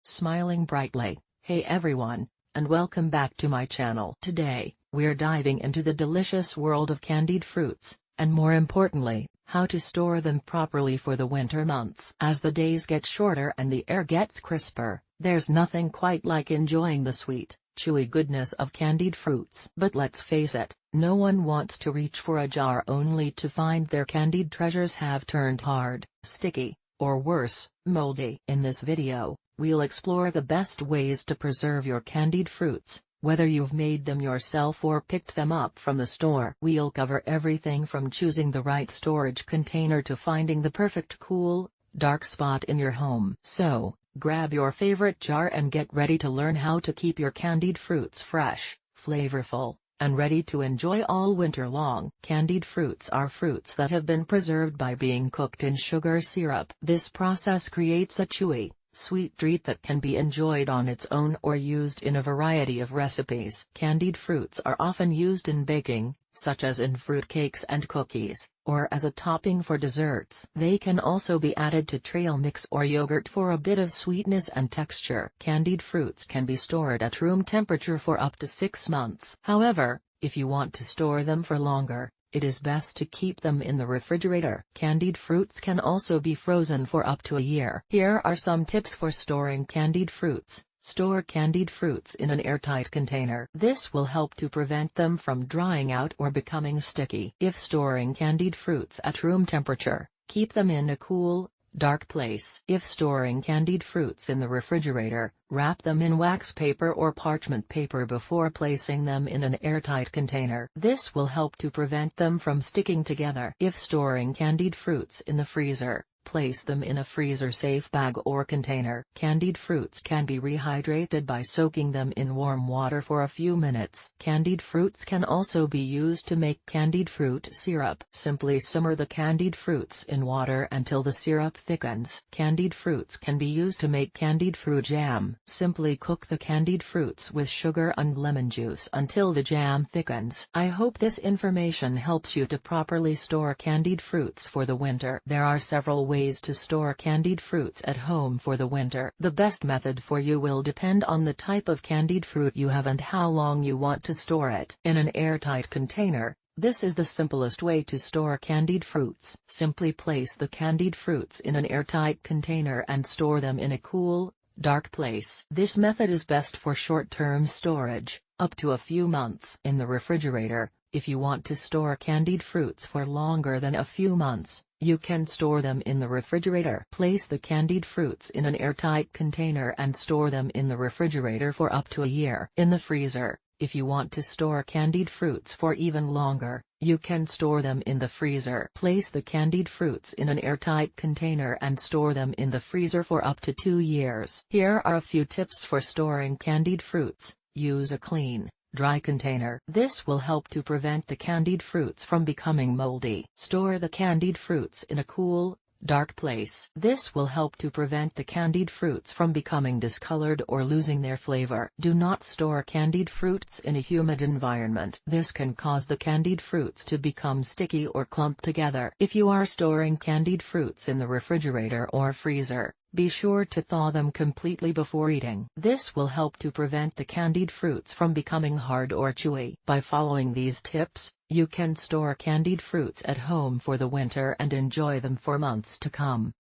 smiling brightly. Hey everyone, and welcome back to my channel. Today, we're diving into the delicious world of candied fruits, and more importantly, how to store them properly for the winter months. As the days get shorter and the air gets crisper, there's nothing quite like enjoying the sweet, chewy goodness of candied fruits. But let's face it, no one wants to reach for a jar only to find their candied treasures have turned hard, sticky, or worse, moldy. In this video, we'll explore the best ways to preserve your candied fruits, whether you've made them yourself or picked them up from the store. We'll cover everything from choosing the right storage container to finding the perfect cool, dark spot in your home. So, grab your favorite jar and get ready to learn how to keep your candied fruits fresh, flavorful, and ready to enjoy all winter long. Candied fruits are fruits that have been preserved by being cooked in sugar syrup. This process creates a chewy, sweet treat that can be enjoyed on its own or used in a variety of recipes. Candied fruits are often used in baking, such as in fruit cakes and cookies, or as a topping for desserts. They can also be added to trail mix or yogurt for a bit of sweetness and texture. Candied fruits can be stored at room temperature for up to 6 months. However, if you want to store them for longer, it is best to keep them in the refrigerator. Candied fruits can also be frozen for up to a year. Here are some tips for storing candied fruits. Store candied fruits in an airtight container. This will help to prevent them from drying out or becoming sticky. If storing candied fruits at room temperature, keep them in a cool, dark place. If storing candied fruits in the refrigerator, wrap them in wax paper or parchment paper before placing them in an airtight container. This will help to prevent them from sticking together. If storing candied fruits in the freezer, place them in a freezer-safe bag or container. Candied fruits can be rehydrated by soaking them in warm water for a few minutes. Candied fruits can also be used to make candied fruit syrup. Simply simmer the candied fruits in water until the syrup thickens. Candied fruits can be used to make candied fruit jam. Simply cook the candied fruits with sugar and lemon juice until the jam thickens. I hope this information helps you to properly store candied fruits for the winter. There are several ways to store candied fruits at home for the winter. The best method for you will depend on the type of candied fruit you have and how long you want to store it. In an airtight container, this is the simplest way to store candied fruits. Simply place the candied fruits in an airtight container and store them in a cool, dark place. This method is best for short-term storage, up to a few months. In the refrigerator, if you want to store candied fruits for longer than a few months, you can store them in the refrigerator. Place the candied fruits in an airtight container and store them in the refrigerator for up to a year. In the freezer, if you want to store candied fruits for even longer, you can store them in the freezer. Place the candied fruits in an airtight container and store them in the freezer for up to 2 years. Here are a few tips for storing candied fruits. Use a clean, dry container. This will help to prevent the candied fruits from becoming moldy. Store the candied fruits in a cool, dark place. This will help to prevent the candied fruits from becoming discolored or losing their flavor. Do not store candied fruits in a humid environment. This can cause the candied fruits to become sticky or clump together. If you are storing candied fruits in the refrigerator or freezer, be sure to thaw them completely before eating. This will help to prevent the candied fruits from becoming hard or chewy. By following these tips, you can store candied fruits at home for the winter and enjoy them for months to come.